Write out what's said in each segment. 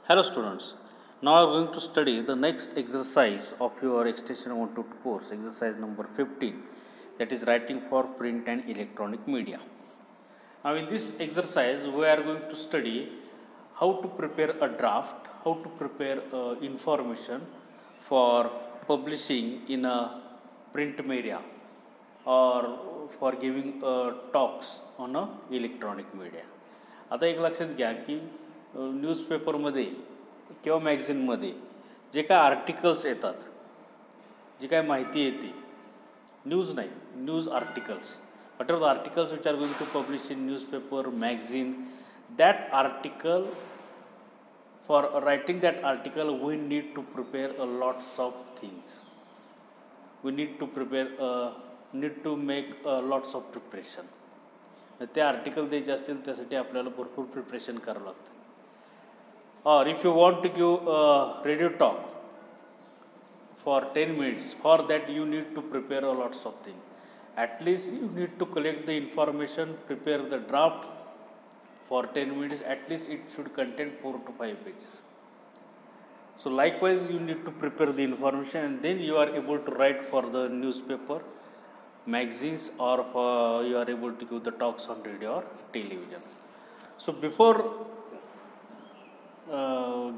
Hello students, now we are going to study the next exercise of your extension 1 to 2 course, exercise number 15, that is writing for print and electronic media. Now in this exercise we are going to study how to prepare a draft, how to prepare information for publishing in a print media or for giving talks on a electronic media. आता एक लक्षात घ्या की न्यूजपेपरमध्ये किंवा मॅगझिनमध्ये जे काय articles येतात, जी काय माहिती येते, न्यूज नाही, news articles, what are the articles which are going to publish in newspaper, magazine, that article, for writing that article we need to prepare a lots of things. We need to make lots of preparation. ते article द्यायचे असतील त्यासाठी आपल्याला भरपूर preparation करावं लागतं. Or if you want to give a radio talk for 10 minutes, for that you need to prepare a lots of things. At least you need to collect the information, prepare the draft for 10 minutes, at least it should contain 4 to 5 pages. So likewise you need to prepare the information and then you are able to write for the newspaper, magazines, or for you are able to give the talks on radio or television. So before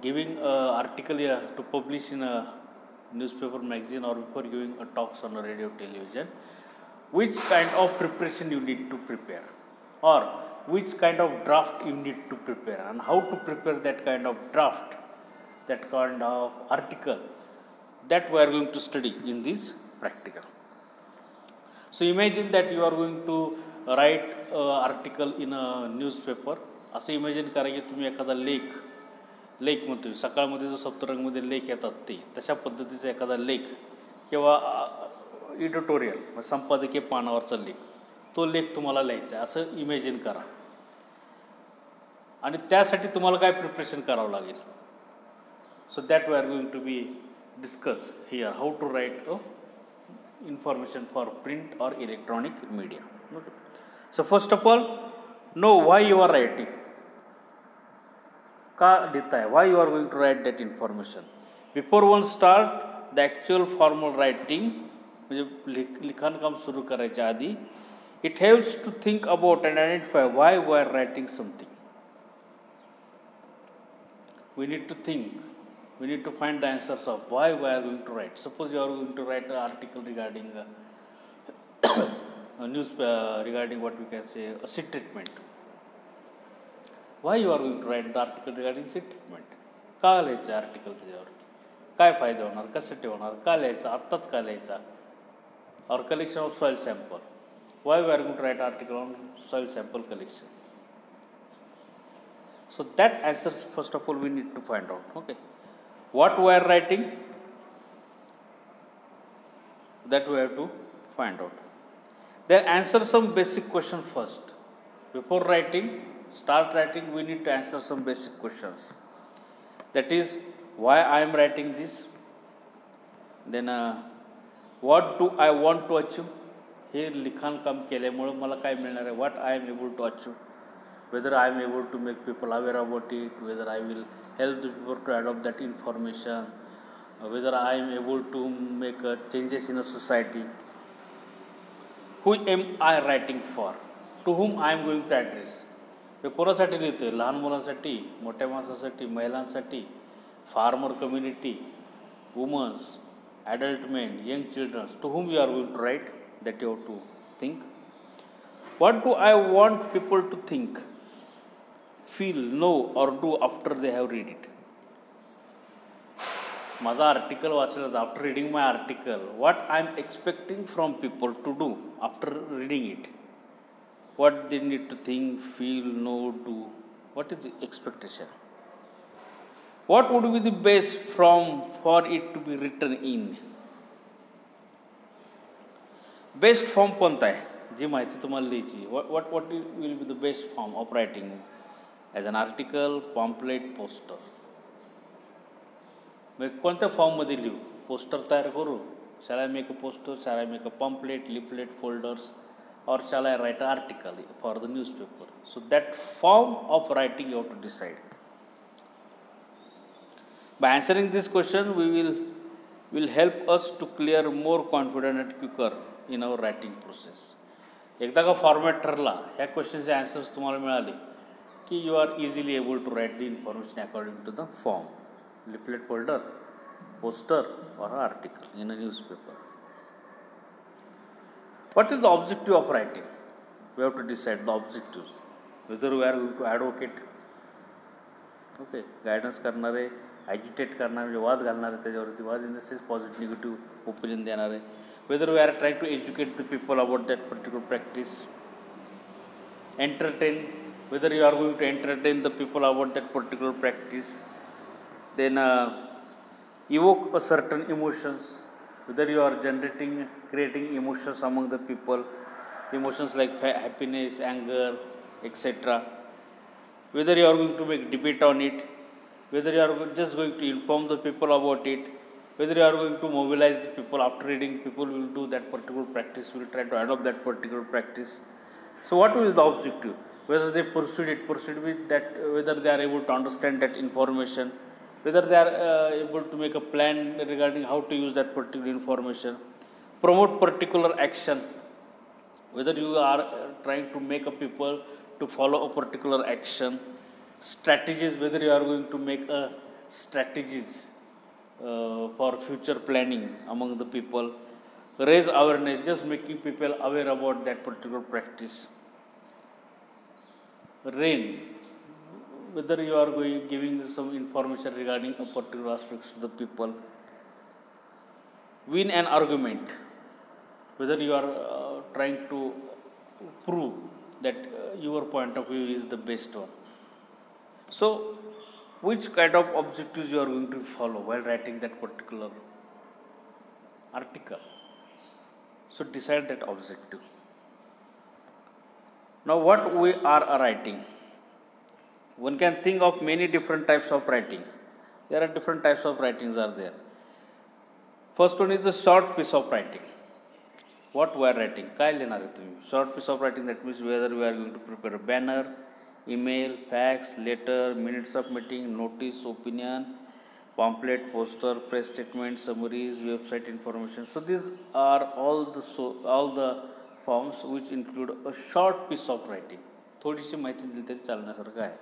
giving an article to publish in a newspaper, magazine, or before giving a talks on a radio, television, which kind of preparation you need to prepare, or which kind of draft you need to prepare, and how to prepare that kind of draft, that kind of article, that we are going to study in this practical. So imagine that you are going to write an article in a newspaper. असं imagine करा की तुम्ही एखादा लेख म्हणतो, सकाळमध्ये जो सप्तरंगमध्ये लेख येतात ते तशा पद्धतीचा एखादा लेख किंवा एडिटोरियल संपादकीय पानावरचा लेख, तो लेख तुम्हाला लिहायचा आहे असं इमॅजिन करा. आणि त्यासाठी तुम्हाला काय प्रिपरेशन करावं लागेल. So that we are going to be discuss here, how to write information for print or electronic media. Okay. So first of all, know why you are writing. का लिखता है, why you are going to write that information. Before one start the actual formal writing, म्हणजे लिखाण काम सुरू करायच्या आधी, it helps to think about and identify why we are writing something. We need to think. We need to find the answers of why we are going to write. Suppose you are going to write an article regarding a news, regarding what we can say a seed treatment. Why you are going to write the article regarding seed treatment? का लिहायचं article त्याच्यावरती, काय फायदा होणार, कशासाठी होणार, का लिहायचं, आत्ताच का लिहायचा. Or collection of soil sample. Why we are going to write article on soil sample collection. So that answers first of all we need to find out. Okay. What we are writing, that we have to find out. Then answer some basic question first. Before start writing, we need to answer some basic questions. That is, why I am writing this. Then what do I want to achieve. हे लिखाण काम केल्यामुळे मला काय मिळणार आहे, what I am able to achieve. Whether I am able to make people aware about it, whether I will help the people to adopt that information, whether I am able to make changes in a society. Who am I writing for? To whom I am going to address? हे कोणासाठी लिहितो आहे, लहान मुलांसाठी, मोठ्या माणसासाठी, महिलांसाठी, farmer community, womens, adult men, young childrens. To whom you are going to write, that you have to think. What do I want people to think, feel, know or do after they have read it. माझा article वाचलं, after reading my article, what I am expecting from people to do after reading it. What they need to think, feel, know, do. What is the expectation. What would be the best for it to be written in. Best form कोणता आहे, जी माहिती तुम्हाला लिहायची. what will be the best form of writing, as an article, pamphlet, poster. मग कोणत्या फॉर्ममध्ये लिहू. Poster तयार करू, shall I make a poster, shall I make a pamphlet, leaflet, folders, or shall I write an article for the newspaper. So that form of writing you have to decide. By answering this question, we will help us to clear more confident and quicker in our writing process. एकदा का format ठरला, ह्या क्वेश्चनचे answers तुम्हाला मिळाले की you are easily able to write the information according to the form, leaflet folder, poster or an article in a newspaper. What is the objective of writing? We have to decide the objectives. Whether we are going to advocate, okay, guidance करणारे, agitate करणारे, वाद घालणारे त्याच्यावरती वाद in the sense positive negative opinion देणारे. Whether we are trying to educate the people about that particular practice, entertain, whether you are going to entertain the people about that particular practice, then evoke a certain emotions, whether you are creating emotions among the people, emotions like happiness, anger, etc. Whether you are going to make debate on it, whether you are just going to inform the people about it, whether you are going to mobilize the people. After reading, people will do that particular practice, will try to adopt that particular practice. So what will be the objective? Whether they proceed with that, whether they are able to understand that information, whether they are able to make a plan regarding how to use that particular information, promote particular action, whether you are trying to make a people to follow a particular action, strategies, whether you are going to make a strategies for future planning among the people, raise awareness, just making people aware about that particular practice, whether you are giving some information regarding a particular aspects to the people, win an argument, whether you are trying to prove that your point of view is the best one. So, which kind of objectives you are going to follow while writing that particular article? So, decide that objective. Now, what we are writing? One can think of many different types of writing. There are different types of writings are there. First one is the short piece of writing. What we are writing? काय लिहिणार आहे तुम्ही? Short piece of writing, that means whether we are going to prepare a banner, email, fax, letter, minutes of meeting, notice, opinion, pamphlet, poster, press statement, summaries, website information. So these are all the forms which include a short piece of writing. थोडीशी माहिती दिली तरी चालण्यासारखं आहे.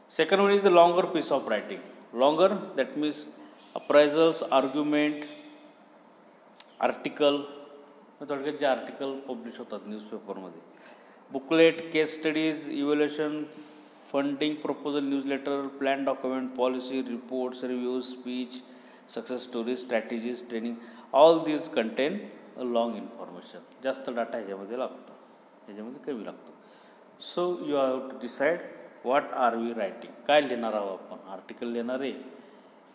Second one is the longer piece of writing. Longer, that means appraisals, argument, article, थोडक्यात जे article publish होतात न्यूजपेपरमध्ये, booklet, case studies, evaluation, funding proposal, newsletter, plan document, policy, reports, reviews, speech, success stories, strategies, training, all these contain a long information. जास्त data ह्याच्यामध्ये लागतो, ह्याच्यामध्ये कमी लागतो. So you have to decide what are we writing. काय लिहिणार आहोत आपण? आर्टिकल लिहिणार आहे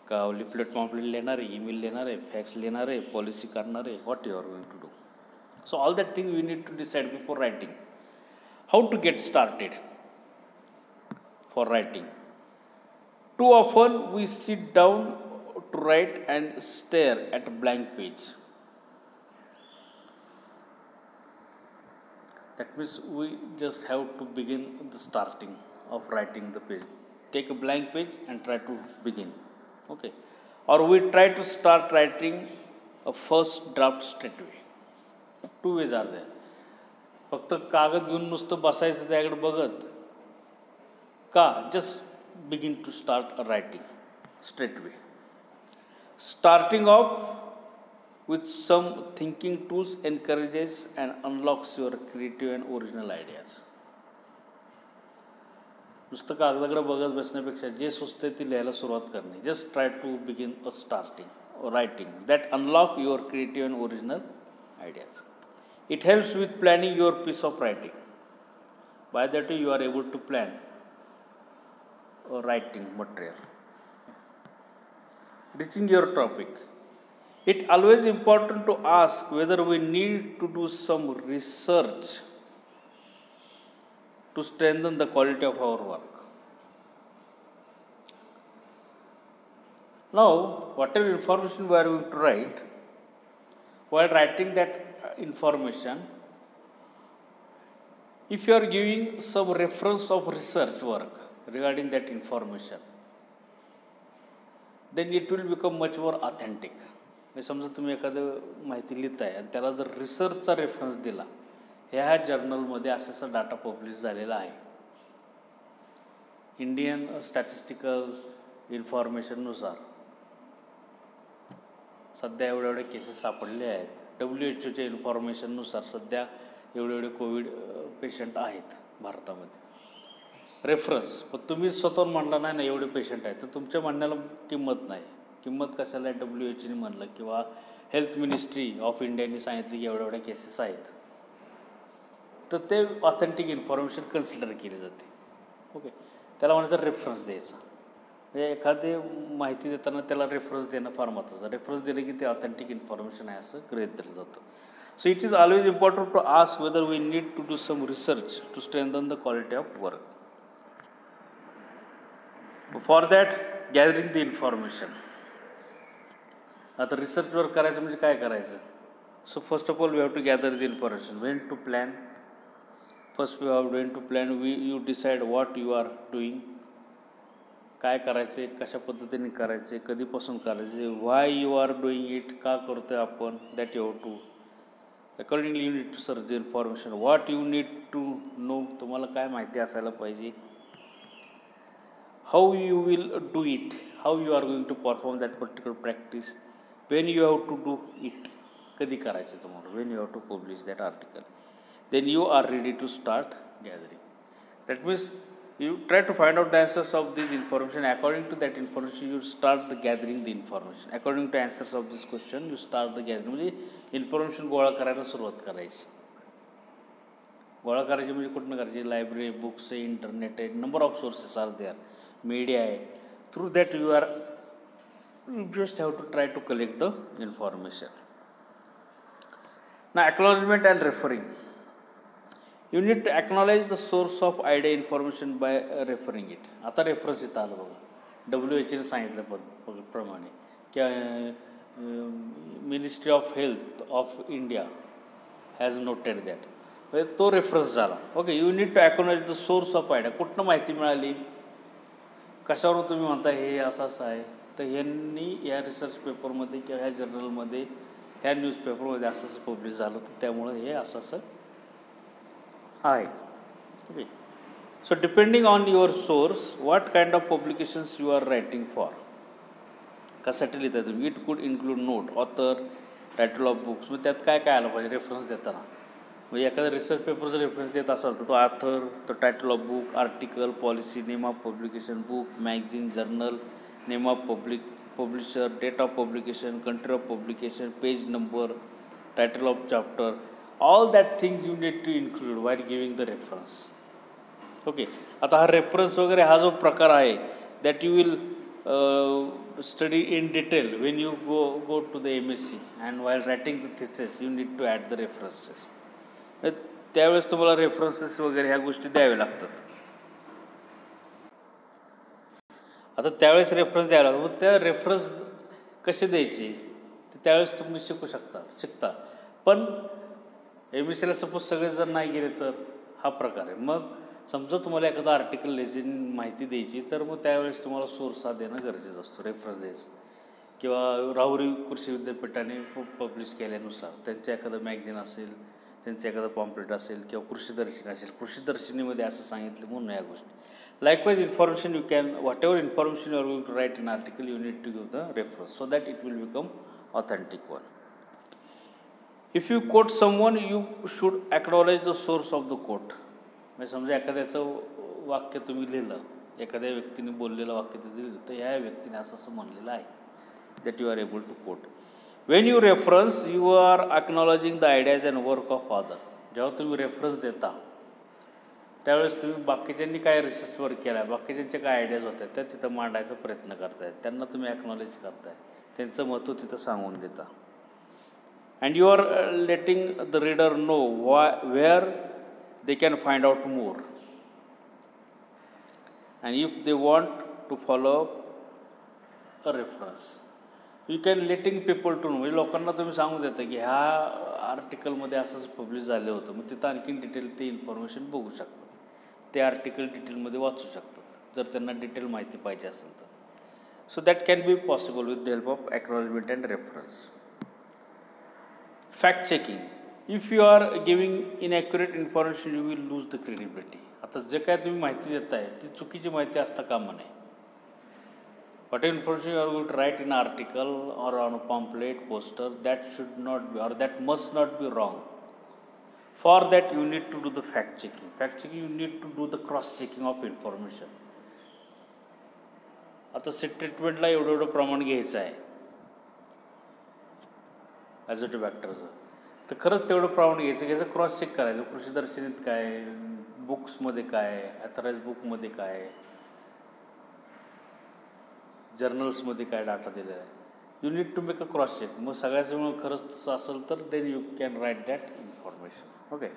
का, लिफलेट पॉम्पलेट लिहिणार आहे, ईमेल लिहिणार आहे, फॅक्स लिहिणार आहे, पॉलिसी करणार आहे, what you are going to do. So all that thing we need to decide before writing. How to get started for writing? Too often we sit down to write and stare at a blank page. That means we just have to begin the starting of writing the page. Take a blank page and try to begin. Okay. Or we try to start writing a first draft straight away. Two ways are there. फक्त कागद घेऊन नुसतं बसायचं त्याकडे बघत का, just begin to start writing straight way. Starting off with some thinking tools encourages and unlocks your creative and original ideas. नुसतं कागदाकडे बघत बसण्यापेक्षा जे सुचते ती लिहायला सुरुवात करणे. Just try to begin a starting writing that unlock your creative and original ideas. It helps with planning your piece of writing. By that you are able to plan a writing material. Reaching your topic. It always important to ask whether we need to do some research to strengthen the quality of our work. Now, whatever information we are going to write, while writing that information, if you are giving some reference of research work regarding that information, then it will become much more authentic. समजा तुम्ही एखादं माहिती लिहिताय आणि त्याला जर रिसर्चचा reference दिला, ह्या जर्नलमध्ये असा डाटा पब्लिश झालेला आहे, इंडियन स्टॅटिस्टिकल इन्फॉर्मेशननुसार सध्या एवढे केसेस सापडले आहेत, WHO इन्फॉर्मेशननुसार सध्या एवढे कोविड पेशंट आहेत भारतामध्ये. रेफरन्स, पण तुम्ही स्वतःहून म्हणला नाही ना एवढे पेशंट आहेत, तर तुमच्या म्हणण्याला किंमत नाही. किंमत कशाला WHO म्हणलं किंवा हेल्थ मिनिस्ट्री ऑफ इंडियाने सांगितलं की एवढ्या केसेस आहेत, तर ते ऑथेंटिक इन्फॉर्मेशन कन्सिडर केली जाते. ओके, त्याला म्हणायचं रेफरन्स द्यायचा. म्हणजे एखादी माहिती देताना त्याला रेफरन्स देणं फार महत्त्वाचं. रेफरन्स दिलं की ते ऑथेंटिक इन्फॉर्मेशन आहे असं गृहीत धरलं जातं. So it is always important to ask whether we need to do some research to strengthen the quality of work. For that gathering the information. आता रिसर्च वर्क करायचं म्हणजे काय करायचं? So first of all we have to gather the information. When to plan. First we have when to plan. You decide what you are doing. काय करायचं आहे, कशा पद्धतीने करायचं आहे, कधीपासून करायचं आहे, why you are doing it, का करतो आहे आपण, that you have to. Accordingly you need to search the information. What you need to know, तुम्हाला काय माहिती असायला पाहिजे. How you will do it, how you are going to perform that particular practice. When you have to do it, कधी करायचं तुम्हाला, when you have to publish that article. Then you are ready to start gathering. That means you try to find out the answers of this information. According to that information you start the gathering the information. According to answers of this question you start the gathering. म्हणजे information गोळा करायला सुरुवात करायची. गोळा करायची म्हणजे कुठनं करायची? लायब्ररी, बुक्स आहे, इंटरनेट आहे, number of sources are there, media आहे. Through that you just have to try to collect the information. ना acknowledgement and referring. You need to acknowledge the source of idea information by referring it. आता reference इथं आलं बघा. WHO सांगितलं प्रमाणे की ministry of health of India has noted that. म्हणजे तो रेफरन्स झाला. Okay, you need to acknowledge the source of idea. कुठनं माहिती मिळाली, कशावरून तुम्ही म्हणता हे असं आहे, तर ह्यांनी या रिसर्च पेपरमध्ये किंवा ह्या जर्नलमध्ये ह्या न्यूजपेपरमध्ये असं पब्लिश झालं, तर त्यामुळं हे असं आहे. Okay, so depending on your source what kind of publications you are writing for. कशासाठी लिहिता तुम्ही? It could include note, author, title of books. मग त्यात काय काय आलं पाहिजे रेफरन्स देताना? म्हणजे एखादा रिसर्च पेपर जर रेफरन्स देत असाल तर तो ऑथर, तो title of book, article, policy, name of publication, book, magazine, journal, name of publisher, date of publication, country of publication, page number, title of chapter. All that things you need to include while giving the reference. Okay, आता हा reference वगैरे हा जो प्रकार आहे that you will study in detail when you go to the MSc and while writing the thesis you need to add the references. त्यावेळेस तुम्हाला references वगैरे ह्या गोष्टी द्याव्या लागतात. आता त्यावेळेस रेफरन्स द्यायला लागतो. मग त्या रेफरन्स कसे द्यायचे ते त्यावेळेस तुम्ही शिकता. पण MScला सपोज सगळे जर नाही गेले तर हा प्रकार आहे. मग समजा तुम्हाला एखादा आर्टिकल लिहायची, माहिती द्यायची, तर मग त्यावेळेस तुम्हाला सोर्स हा देणं गरजेचं असतो, रेफरन्स द्यायचं. किंवा राहुरी कृषी विद्यापीठाने पब्लिश केल्यानुसार त्यांचं एखादं मॅगझिन असेल, त्यांचं एखादं पॉम्पलेट असेल किंवा कृषीदर्शिनी असेल, कृषीदर्शिनीमध्ये असं सांगितलं म्हणून या गोष्टी. Likewise information you can, whatever information you are going to write in article you need to give the reference so that it will become authentic one. If you quote someone you should acknowledge the source of the quote. म्हणजे समजा एखाद्याचं वाक्य तुम्ही लिहिलं, एखाद्या व्यक्तीने बोललेलं वाक्य तुम्ही लिहिलं, तर ह्या व्यक्तीने असं म्हणलेलं आहे, that you are able to quote. When you reference you are acknowledging the ideas and work of other. जेव्हा तुम्ही रेफरन्स देता त्यावेळेस तुम्ही बाकीच्यांनी काय रिसर्च वर्क केला आहे, बाकीच्यांच्या काय आयडियाज होत्या त्या तिथं मांडायचा प्रयत्न करताय, त्यांना तुम्ही ॲक्नॉलेज करताय, त्यांचं महत्त्व तिथं सांगून देता. And you are letting the reader know where they can find out more, and if they want to follow a reference you can letting people to know. म्हणजे लोकांना तुम्ही सांगून देता की ह्या आर्टिकलमध्ये असंच पब्लिश झालं होतं, मग तिथं आणखीन डिटेल ते इन्फॉर्मेशन बघू शकतात, ते आर्टिकल डिटेलमध्ये वाचू शकतात जर त्यांना डिटेल माहिती पाहिजे असेल तर. So that can be possible with the help of acknowledgement and reference. Fact checking. If you are giving inaccurate information, you will lose the credibility. आता जे काय तुम्ही माहिती देताय ती चुकीची माहिती असता कामा नये. Whatever information you are going to write in an article or on a pamphlet, poster, that should not be or that must not be wrong. For that you need to do the fact checking. Fact checking, you need to do the cross checking of information. आता seat ट्रीटमेंटला एवढं प्रमाण घ्यायचं आहे ॲझोटिबॅक्टरचं, तर खरंच तेवढं प्रमाण घ्यायचं क्रॉस चेक करायचं. कृषीदर्शनीत काय, बुक्समध्ये काय, ॲथराईज बुकमध्ये काय, जर्नल्समध्ये काय डाटा दिलेला आहे. You need to make a cross check. मग सगळ्याचं खरंच तसं असेल तर then you can write that information. Okay.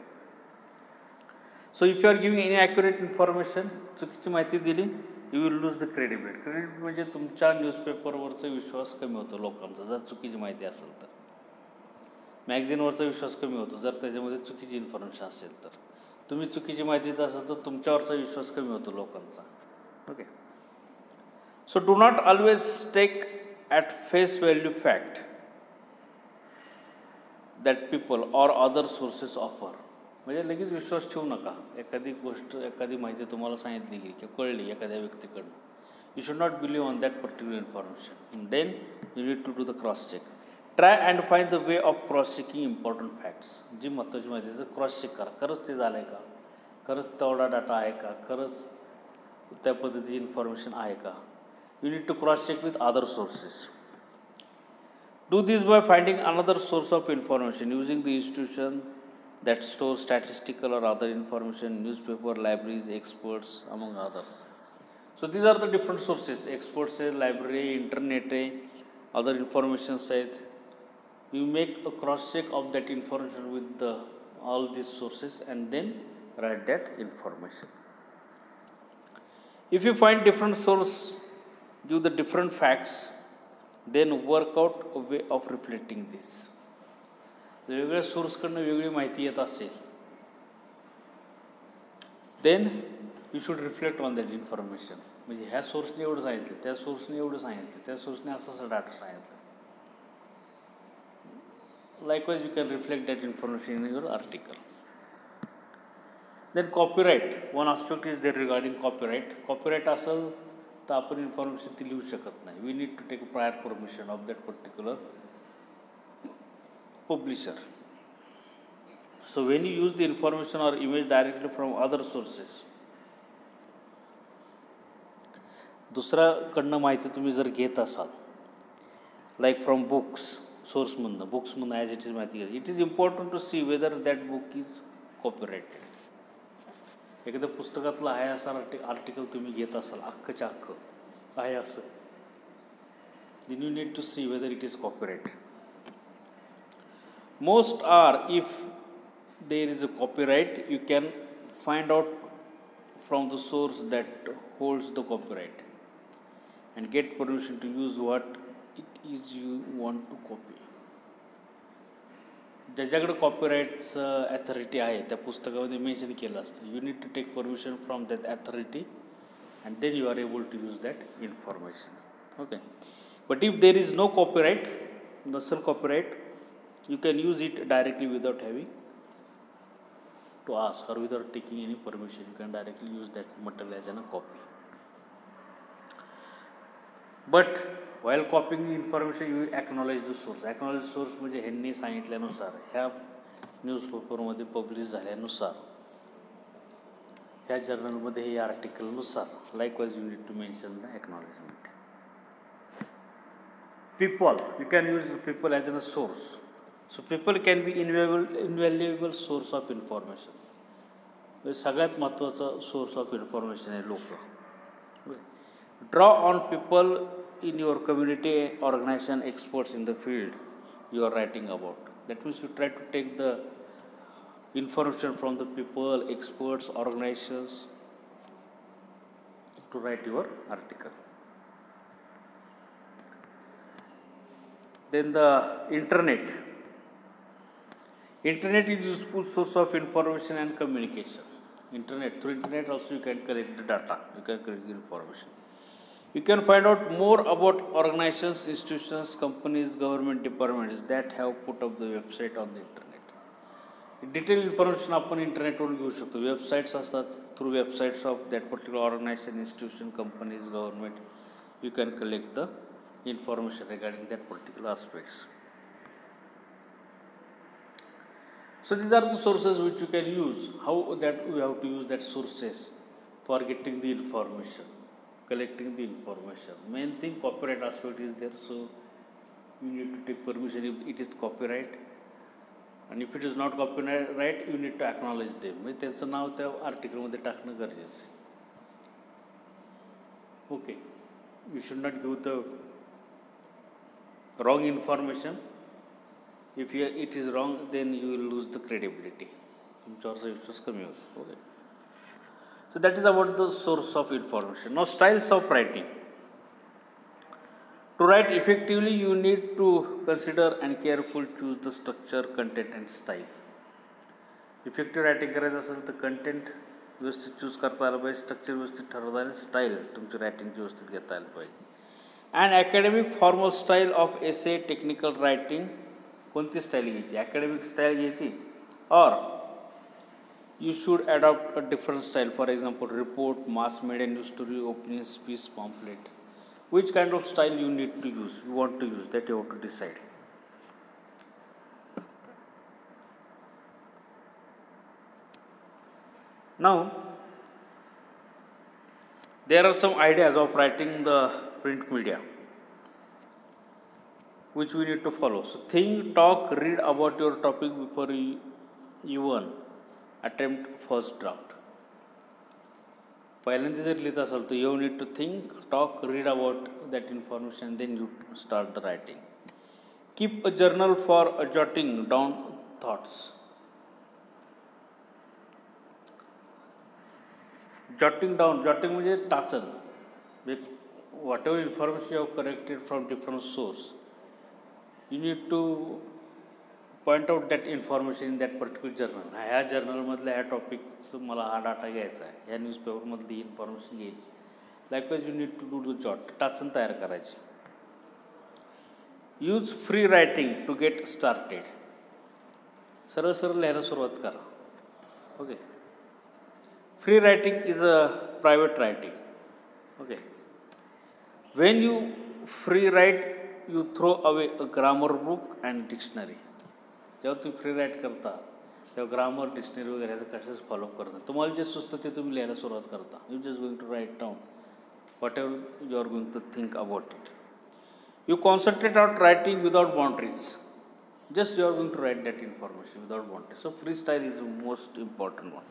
So if you are giving any accurate information, चुकीची माहिती दिली, you will lose the credibility. Credibility म्हणजे तुमच्या न्यूजपेपरवरचा विश्वास कमी होतो लोकांचा जर चुकीची माहिती असेल तर. मॅगझिनवरचा विश्वास कमी होतो जर त्याच्यामध्ये चुकीची इन्फॉर्मेशन असेल तर. तुम्ही चुकीची माहिती देत असाल तर तुमच्यावरचा विश्वास कमी होतो लोकांचा. Okay. So do not always take at face value fact that people or other sources offer. म्हणजे लगेच विश्वास ठेवू नका. एखादी गोष्ट, एखादी माहिती तुम्हाला सांगितली गेली किंवा कळली एखाद्या व्यक्तीकडून, you should not believe on that particular information. Then you need to do the cross check. Try and find the way of cross checking important facts. जी महत्त्वाची माहिती आहे तर क्रॉस चेक करा. खरंच ते झालं आहे का, खरंच तेवढा डाटा आहे का, खरंच त्या पद्धतीची इन्फॉर्मेशन आहे का. You need to cross check with other sources. Do this by finding another source of information using the institution that stores statistical or other information, newspaper, libraries, experts, among others. So these are the different sources. Experts है, library, internet है, other information site. You make a cross check of that information with all these sources and then write that information. If you find different source give the different facts, then work out a way of reflecting this. वेगवेगळ्या सोर्सकडनं वेगळी माहिती येत असेल then you should reflect on that information. म्हणजे ह्या सोर्सने एवढं सांगितलं, त्या सोर्सने एवढं सांगितलं, त्या सोर्सने असं डाटा सांगितलं. Likewise you can reflect that information in your article. Then copyright. One aspect is there regarding copyright. Copyright असेल तर आपण इन्फॉर्मेशन ती लिहू शकत नाही. We need to take prior permission of that particular publisher. So when you use the information or image directly from other sources, दुसऱ्याकडनं माहिती तुम्ही जर घेत असाल, लाईक फ्रॉम बुक्स, सोर्समधनं, बुक्समधनं ॲज इट इज माहिती घ्या. It is important to see whether that book is copyrighted. एखाद्या पुस्तकातलं आहे असं आर्टिकल तुम्ही घेत असाल, अख्खच्या अख्खं आहे असं, then you need to see whether it is copyrighted. Most are, if there is a copyright, you can find out from the source that holds the copyright and get permission to use what it is you want to copy. ज्याच्याकडे कॉपीराईटचं authority आहे त्या पुस्तकामध्ये mention केलं असतं. You need to take permission from that authority and then you are able to use that information. Okay. But if there is no copyright, नसेल copyright, you can use it directly without having to ask or without taking any permission. You can directly use that material as a copy. But while copying the information, you acknowledge the source. Acknowledge the source म्हणजे ह्यांनी सांगितल्यानुसार, ह्या न्यूजपेपरमध्ये पब्लिश झाल्यानुसार, ह्या जर्नलमध्ये हे आर्टिकलनुसार. Likewise you need to mention the acknowledgement. People, you can use the people as a source. So people can be invaluable source of information. सगळ्यात महत्त्वाचा सोर्स ऑफ इन्फॉर्मेशन आहे लोक. Draw on people in your community, organisation, experts in the field you are writing about. That means you try to take the information from the people, experts, organisations to write your article. Then the internet. Internet is useful source of information and communication. Internet, through internet also you can collect the data, you can collect the information. You can find out more about organizations, institutions, companies, government departments that have put up the website on the internet. Detail information आपण इंटरनेटवरून घेऊ शकतो. Websites असतात, through websites of that particular organisation, institution, companies, government, you can collect the information regarding that particular aspects. So these are the sources which you can use. How that we have to use that sources for getting the information, collecting the information. Main thing, copyright aspect is there, so you need to take permission if it is copyright, and if it is not copyright you need to acknowledge them. म्हणजे त्यांचं नाव त्या आर्टिकलमध्ये टाकणं गरजेचं आहे. Okay, you should not give the wrong information. If it is wrong, then you will lose the credibility. Okay. So that is about the source of information. Now styles of writing. To write effectively, you need to consider and carefully choose the structure, content and style. Effective writing करायचं असेल तर content व्यवस्थित choose करता आलं पाहिजे, structure व्यवस्थित ठरवता आलं, स्टाईल तुमची रायटिंगची व्यवस्थित घेता आलं पाहिजे. And academic formal style of essay, technical writing, कोणती स्टाईल घ्यायची, अकॅडमिक स्टाईल घ्यायची or you should adopt a different style. For example report, mass media news story, opinion speech, pamphlet. Which kind of style you need to use, you want to use, that you have to decide. Now there are some ideas of writing the print media which we need to follow. So think, talk, read about your topic before you even attempt first draft. पहिल्यांदा जर लिहित असाल तर you need to think, talk, read about that information, then you start the writing. Keep a journal for jotting down thoughts. Jotting म्हणजे टाचन. Whatever information you have collected from different source, you need to point out that information in that particular journal. ह्या जर्नलमधल्या ह्या टॉपिकचं मला हा data घ्यायचा आहे, ह्या न्यूजपेपरमधली इन्फॉर्मेशन घ्यायची. Likewise you need to do the jot, टाचन तयार करायची. Use free writing to get started. सरळ लिहायला सुरुवात करा. Okay, free writing is a private writing. Okay, when you free write you throw away a grammar book and dictionary. जेव्हा तुम्ही free right करता तेव्हा ग्रामर, डिक्शनरी वगैरे ह्याचं कशाच फॉलोअप करता. तुम्हाला जे सुचतं ते तुम्ही लिहायला सुरुवात करता. You just going to write down whatever you are going to think about it. You concentrate out writing without boundaries. Just you are going to write that information without boundaries. So free style is most important one.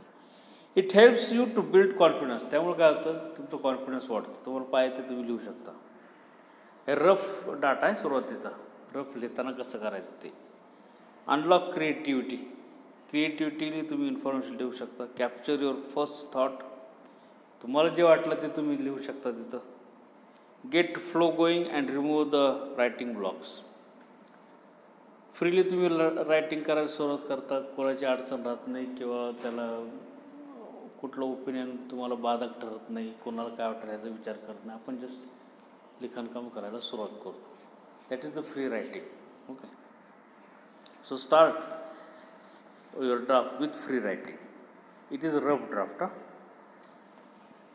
It helps you to build confidence. त्यामुळे काय होतं, तुमचं confidence वाढतं. तुम्हाला पाहिजे ते तुम्ही लिहू शकता. हे रफ डाटा आहे सुरुवातीचा, रफ लिहिताना कसं करायचं ते. अनलॉक क्रिएटिव्हिटीली तुम्ही इन्फॉर्मेशन लिहू शकता. Capture your first thought. तुम्हाला जे वाटलं ते तुम्ही लिहू शकता तिथं. Get flow going and remove the writing blocks. Freely तुम्ही रायटिंग करायला सुरुवात करता, कोणाची अडचण राहत नाही किंवा त्याला कुठलं ओपिनियन तुम्हाला बाधक ठरत नाही, कोणाला काय वाटतं याचा विचार करत नाही. आपण जस्ट लिखाणकाम करायला सुरुवात करतो. That is the free writing. Okay, so start your draft with free writing. It is a rough draft.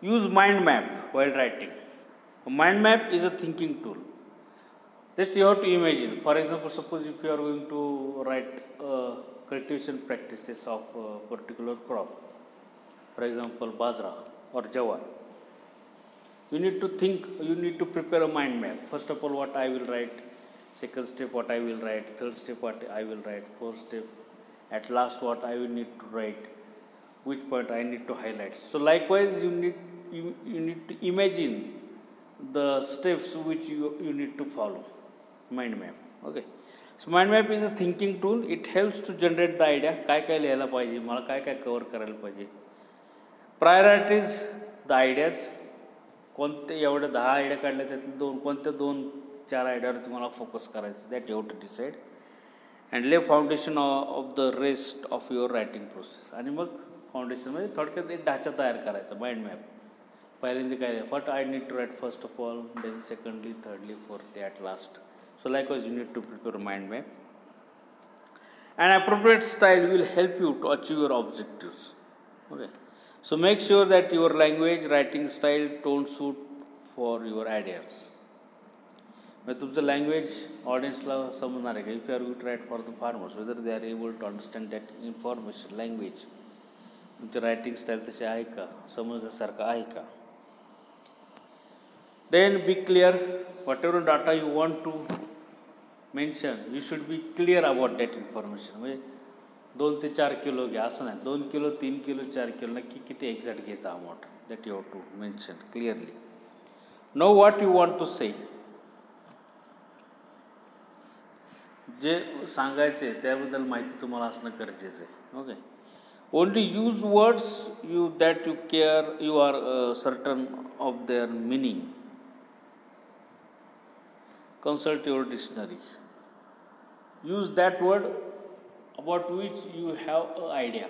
Use mind map while writing. A mind map is a thinking tool. Just you have to imagine. For example, suppose if you are going to write cultivation practices of a particular crop, for example bajra or jawar, you need to think, you need to prepare a mind map. First of all, what I will write, second step what I will write, third step what I will write, fourth step, at last what I will need to write, which point I need to highlight. So likewise you need to imagine the steps which you need to follow. Mind map. Okay, so mind map is a thinking tool. It helps to generate the idea. काय लिहायला पाहिजे, मला काय cover करायला पाहिजे. Priorities the ideas. कोणते एवढे 10 idea काढले त्यातले कोणत्या 2-4 आयडियावर तुम्हाला फोकस करायचं. That you have to decide and lay foundation of the rest of your writing process. आणि मग फाउंडेशनमध्ये थोडक्यात एक ढाचा तयार करायचा, माइंड मॅप. पहिल्यांदा काय what I need to write first of all, then secondly, thirdly, fourthly, at last. So likewise you need to prepare a mind map. An appropriate style will help you to achieve your objectives. Okay. So make sure that your language, writing style don't suit for your ideas. मग तुमचं language ऑडियन्सला समजणार आहे का? If you are good write for the farmers, whether they are able to understand that information language, तुमचं writing style तशी आहे का, समजण्यासारखं आहे का? Then be clear, whatever data you want to mention, you should be clear about that information. म्हणजे 2 ते 4 kilo घ्या असं नाही, 2 किलो 3 किलो 4 किलो नक्की किती एक्झॅक्ट घ्यायचा amount, that you have to mention clearly. Know what you want to say, जे सांगायचे त्याबद्दल माहिती तुम्हाला असणं गरजेचं आहे. Okay. Only use words you that you care, you are certain of their meaning. Consult your dictionary. Use that word about which you have an idea.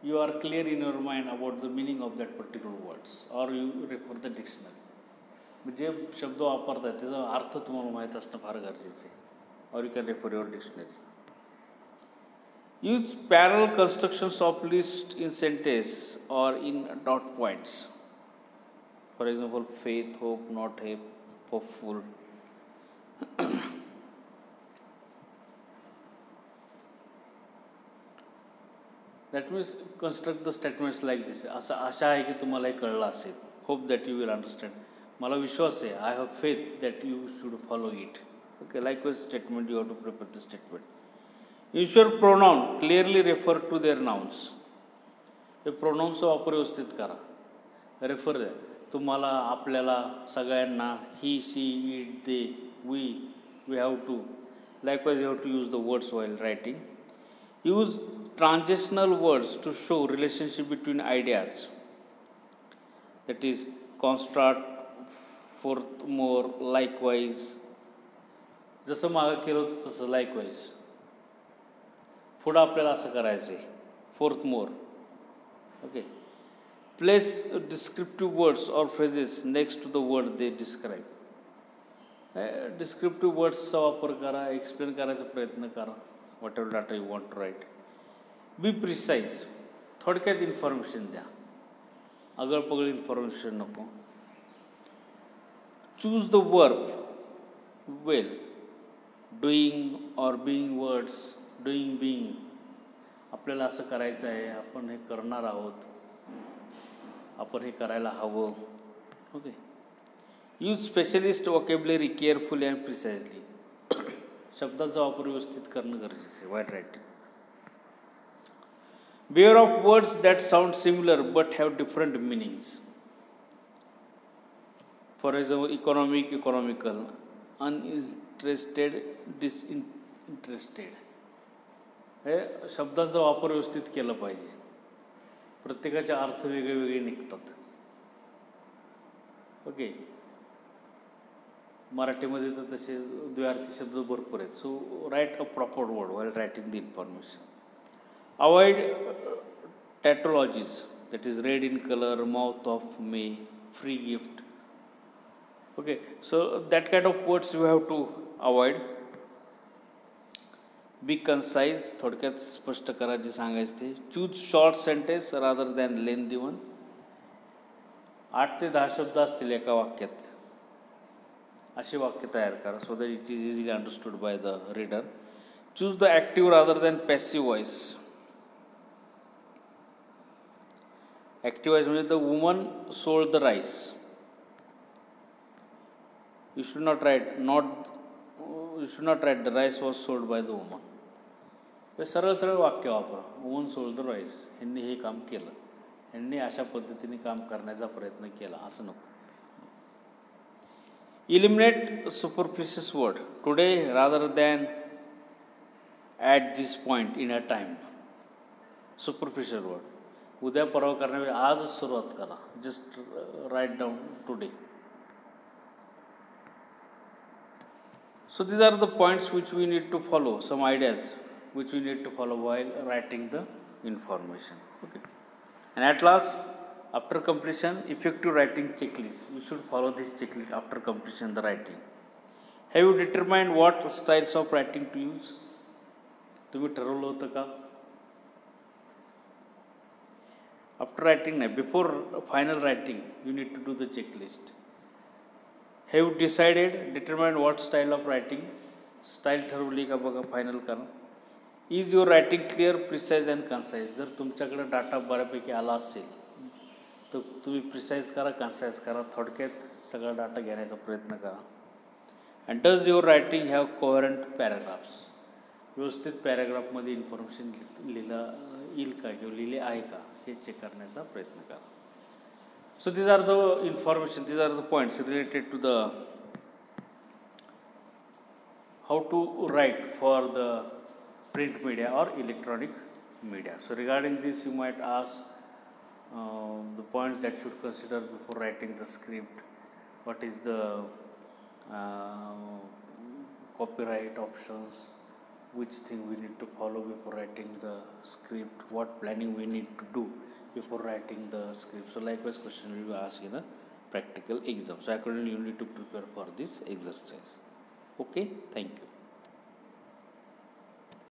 You are clear in your mind about the meaning of that particular words, or you refer the dictionary. जे शब्द वापरतात त्याचा अर्थ तुम्हाला माहीत असणं फार गरजेचं आहे. or you can refer your dictionary. Use parallel constructions of list in sentence or in dot points. For example, faith, hope, not hope, hopeful. That means construct the statements like this. असं आशा आहे की तुम्हाला हे कळलं असेल. Hope that you will understand. मला विश्वास आहे. I have faith that you should follow it. Okay, likewise statement you have to prepare the statement. Ensure pronoun clearly refer to their nouns. हे प्रोनाउन्सचा वापर व्यवस्थित करा. रेफर द्या. तुम्हाला, आपल्याला, सगळ्यांना, he, she, it, they, we have to. Likewise you have to use the words while writing. Use transitional words to show relationship between ideas. That is construct, furthermore, likewise. जसं मागं केलं होतं तसं लाईकवाईज. पुढं आपल्याला असं करायचं आहे. Fourth more. Okay. Place descriptive words or phrases next to the word they describe. Descriptive वर्ड्सचा वापर करा, एक्सप्लेन करायचा प्रयत्न करा. Whatever data you want to write. Be precise. थोडक्यात इन्फॉर्मेशन द्या, आगळपगळ इन्फॉर्मेशन नको. Choose the verb well. Doing or being words. Doing, being. आपल्याला असं करायचं आहे, आपण हे करणार आहोत, आपण हे करायला हवं. Okay. Use specialist vocabulary carefully and precisely. शब्दाचा वापर व्यवस्थित करणं गरजेचं आहे वाईल writing. Beware of words that sound similar but have different meanings. For example, economic, economical, uninterested, disinterested. हे शब्दांचा वापर व्यवस्थित केला पाहिजे. प्रत्येकाचे अर्थ वेगळे वेगळे निघतात. ओके. मराठीमध्ये तर तसे द्विअर्थी शब्द भरपूर आहेत. So write a proper word while writing the information. Avoid tautologies, that is red in color, mouth of May, free gift. Okay, so that kind of words you have to avoid. Be concise, थोडक्यात स्पष्ट करा जे सांगायचं ते. Choose short sentence rather than lengthy one. 8 ते 10 शब्द असतील एका वाक्यात, असे वाक्य तयार करा so that it is easily understood by the reader. Choose the active rather than passive voice. Active voice म्हणजे the woman sold the rice. You should not write the rice was sold by the woman. हे सरळ सरळ वाक्य वापरा. Woman sold the rice. ह्यांनी हे काम केलं, ह्यांनी अशा पद्धतीने काम करण्याचा प्रयत्न केला, असं नको. Eliminate superfluous word. Today rather than at this point in a time. Superficial word. उद्या परवा करण्यावेळी आजच सुरुवात करा. Just write down today. So these are the points which we need to follow, some ideas which we need to follow while writing the information. Okay. And at last, After completion, effective writing checklist. You should follow this checklist after completion the writing. Have you determined what styles of writing to use? तुम्ही ठरवलं होतं का? After writing, before final writing, you need to do the checklist. Have you determined what style of writing? Style ठरवली का बघा final करा. Is your writing clear, precise and concise? जर तुमच्याकडे डाटा बऱ्यापैकी आला असेल तर तुम्ही प्रिसाइज करा, कन्साइज करा, थोडक्यात सगळा डाटा घेण्याचा प्रयत्न करा. And does your writing have coherent paragraphs? व्यवस्थित पॅराग्राफमध्ये इन्फॉर्मेशन येईल का किंवा लिहिले आहे का हे चेक करण्याचा प्रयत्न करा. So these are the information, these are the points related to the how to write for the print media or electronic media. So regarding this you might ask the points that should consider before writing the script. What is the copyright options, which thing we need to follow before writing the script, what planning we need to do before writing the script. So likewise question will be asked in a practical exam. So accordingly you need to prepare for this exercise. Okay, thank you.